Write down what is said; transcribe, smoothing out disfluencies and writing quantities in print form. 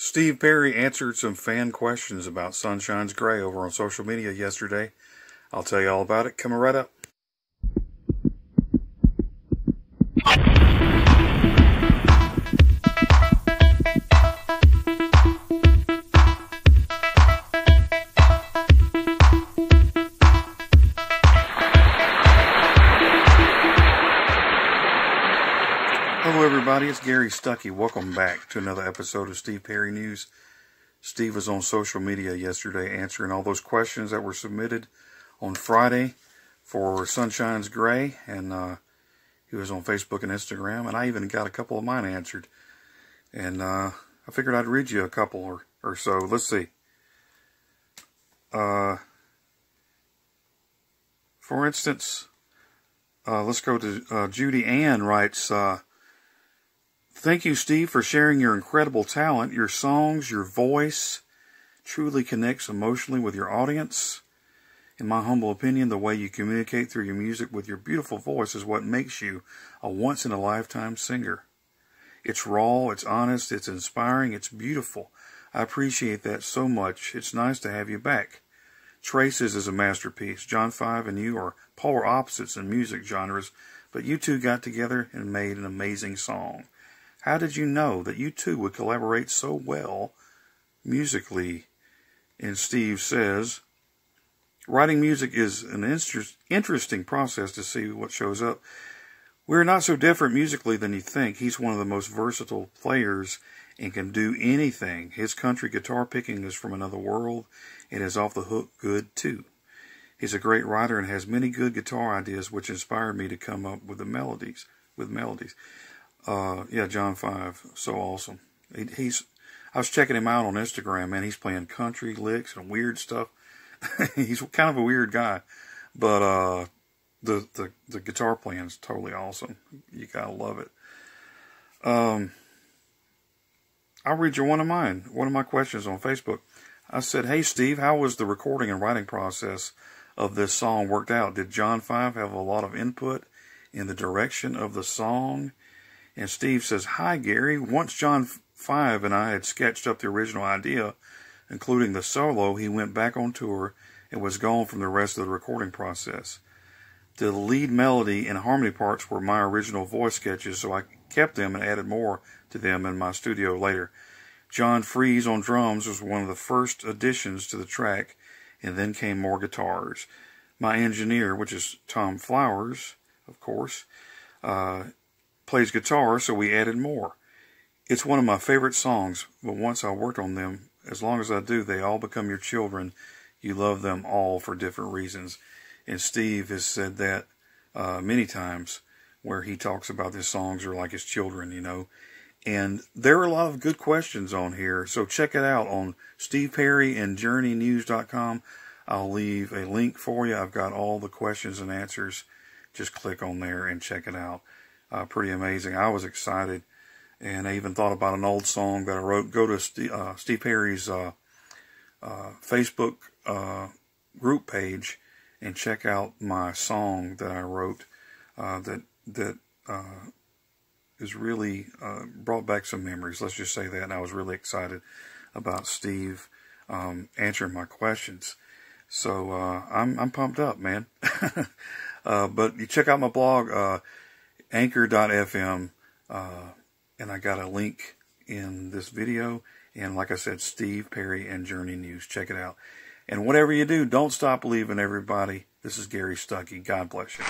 Steve Perry answered some fan questions about Sunshine's Gray over on social media yesterday. I'll tell you all about it coming right up. Hello everybody, it's Gary Stuckey. Welcome back to another episode of Steve Perry News. Steve was on social media yesterday answering all those questions that were submitted on Friday for Sunshine's Gray, and he was on Facebook and Instagram, and I even got a couple of mine answered. And I figured I'd read you a couple or so. Let's see. For instance, let's go to Judy Ann writes, thank you, Steve, for sharing your incredible talent. Your songs, your voice truly connects emotionally with your audience. In my humble opinion, the way you communicate through your music with your beautiful voice is what makes you a once-in-a-lifetime singer. It's raw, it's honest, it's inspiring, it's beautiful. I appreciate that so much. It's nice to have you back. Traces is a masterpiece. John 5 and you are polar opposites in music genres, but you two got together and made an amazing song. How did you know that you two would collaborate so well musically? And Steve says, writing music is an interesting process to see what shows up. We're not so different musically than you think. He's one of the most versatile players and can do anything. His country guitar picking is from another world and is off the hook good too. He's a great writer and has many good guitar ideas which inspired me to come up with the melodies. Yeah, John 5, so awesome. I was checking him out on Instagram, man. He's playing country licks and weird stuff. He's kind of a weird guy, but the guitar playing is totally awesome. You gotta love it. I'll read you one of my questions on Facebook. I said, hey Steve, how was the recording and writing process of this song worked out? Did John 5 have a lot of input in the direction of the song? And Steve says, hi Gary, once John 5 and I had sketched up the original idea, including the solo, he went back on tour and was gone from the rest of the recording process. The lead melody and harmony parts were my original voice sketches, so I kept them and added more to them in my studio later. John Freeze on drums was one of the first additions to the track, and then came more guitars. My engineer, which is Tom Flowers, of course, plays guitar, so we added more. It's one of my favorite songs, but once I worked on them, as long as I do, they all become your children. You love them all for different reasons. And Steve has said that many times, where he talks about his songs are like his children, you know. And there are a lot of good questions on here, so check it out on Steve Perry and JourneyNews.com. I'll leave a link for you. I've got all the questions and answers. Just click on there and check it out. Pretty amazing. I was excited, and I even thought about an old song that I wrote. Go to Steve Perry's Facebook group page and check out my song that I wrote that is really brought back some memories. Let's just say that. And I was really excited about Steve answering my questions. So I'm pumped up, man. But you check out my blog, anchor.fm, and I got a link in this video. And like I said, Steve Perry and Journey News. Check it out. And whatever you do, don't stop believing, everybody. This is Gary Stuckey. God bless you.